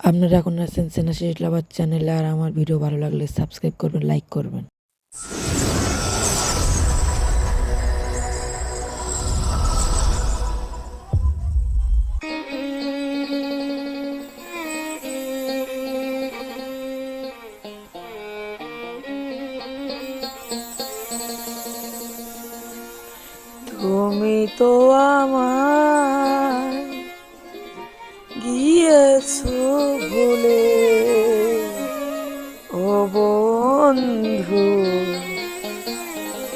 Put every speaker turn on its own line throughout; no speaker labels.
আপনারা এখন আছেন স্নেহাশিস লাভার চ্যানেলে। আর আমার ভিডিও ভালো লাগলে সাবস্ক্রাইব করবেন, লাইক করবেন। তুমি তো আমার গিয়েছো ভুলে, ও বন্ধু,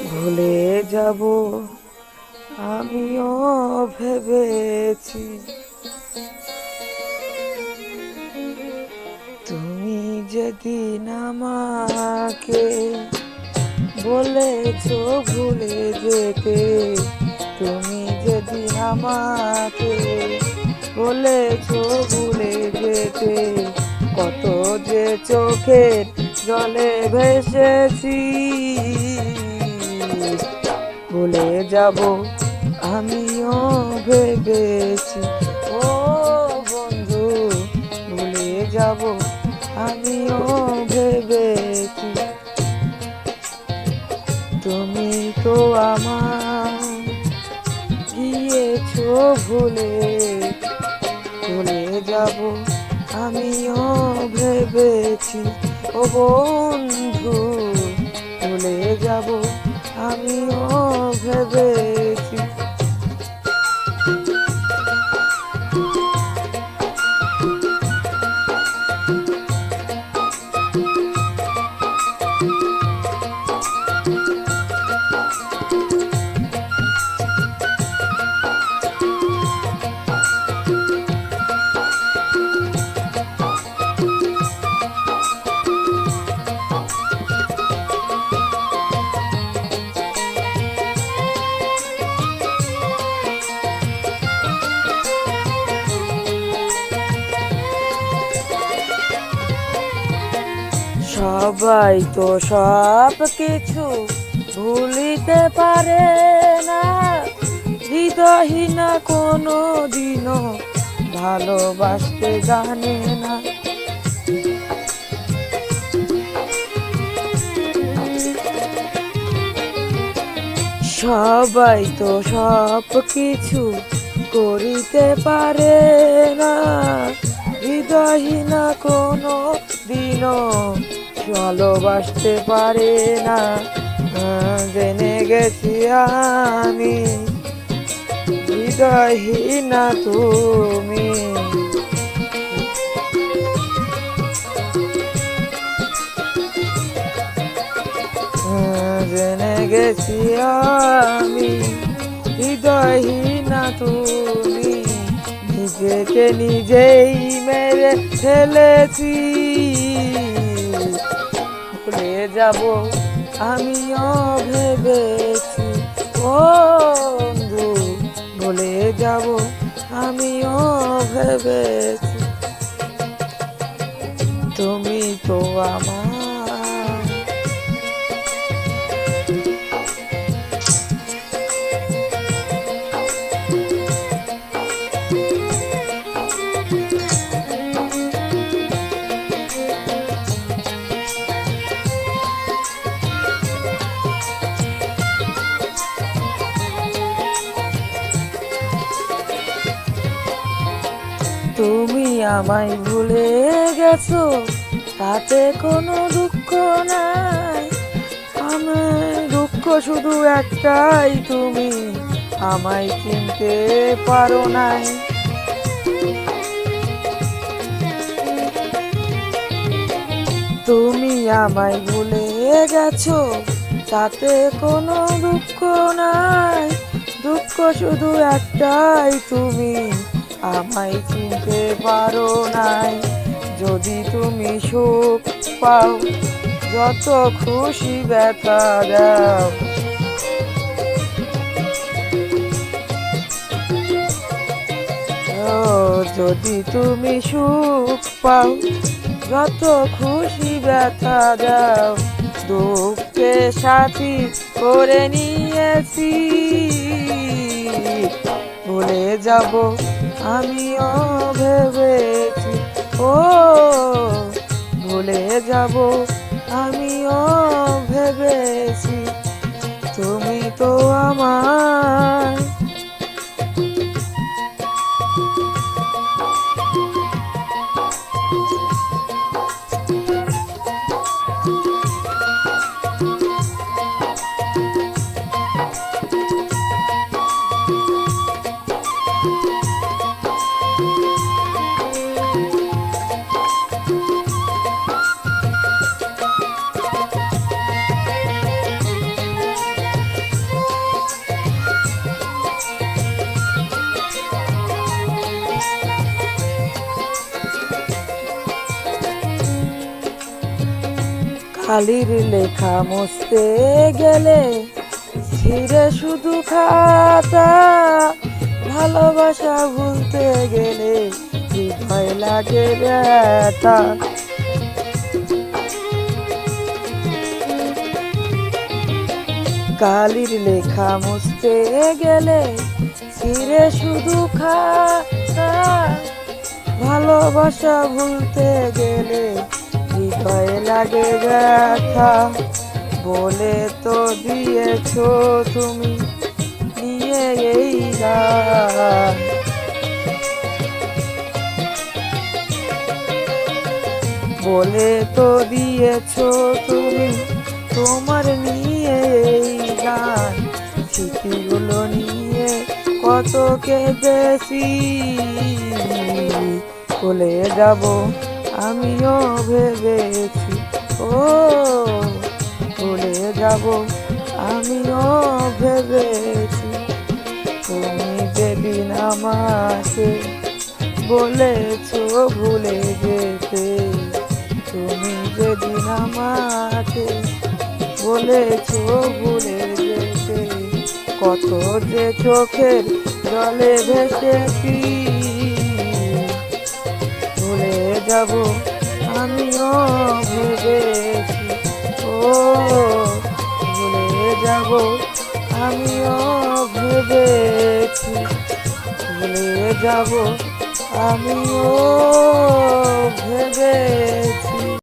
ভুলে যাব আমিও ভেবেছি। তুমি যেদিন আমাকে বলেছো ভুলে যেতে, তুমি যেদিন আমাকে বলেছো ভুলে যেতে, কত যে চোখের জলে ভেসেছি। ভুলে যাব আমিও ভেবেছি, ও বন্ধু, ভুলে যাব আমিও ভেবেছি। তুমি তো আমার গিয়েছো ভুলে, ভুলে যাব আমিও ভেবেছি। ও বন্ধু, ভুলে যাব আমিও ভেবেছি। সবাই তো সব কিছু ভুলিতে পারে না, হৃদয়হীনা কোনো দিনও ভালোবাসতে জানে না। সবাই তো সব কিছু করিতে পারে না, হৃদয়হীনা কোনো দিনও ভালোবাসতে পারে না। জেনে গেছি আমি হৃদয়হীনা তুমি, জেনে গেছি আমি হৃদয়হীনা তুমি। নিজেকে নিজেই মেরে ফেলেছি, ভুলে যাব আমিও ভেবেছি। ও বন্ধু, ভুলে যাব আমিও ভেবেছি। তুমি তো আমার তুমি আমায় ভুলে গেছো, তাতে কোনো দুঃখ নাই। আমার দুঃখ শুধু একটাই, তুমি আমায় চিনতে পারো নাই। তুমি আমায় ভুলে গেছো, তাতে কোনো দুঃখ নাই। দুঃখ শুধু একটাই, তুমি আমায় চিনতে পারো নাই। যদি তুমি সুখ পাও, যত খুশি ব্যথা দাও। যদি তুমি সুখ পাও, যত খুশি ব্যথা দাও। দুঃখে সাথী করে নিয়েছি, ভুলে যাব আমিও ভেবেছি। ও ভুলে যাব আমিও ভেবেছি তুমি তো আমার কালির লেখা মুছতে গেলে ছিঁড়ে শুধু খাতা ভালোবাসা ভুলতে গেলে ভয় লাগে ব্যথা কালির লেখা মুছতে গেলে ছিঁড়ে শুধু খাতা ভালোবাসা ভুলতে গেলে ভয় লাগে ব্যথা বলে তো দিয়েছো তুমি নিয়ে এই গান বলে তো দিয়েছো তুমি তোমার নিয়ে এই গান স্মৃতিগুলো নিয়ে কত কেঁদেছি বলে যাব আমিও ভেবেছি ও ভুলে যাব আমিও ভেবেছি তুমি যেদিন আমাকে বলেছো ভুলে যেতে তুমি যেদিন আমাকে বলেছো ভুলে যেতে কত যে চোখের জলে ভেসেছি ভুলে যাব আমিও ভেবেছি ও ভুলে যাব আমিও ভেবেছি ভুলে যাব আমিও ভেবেছি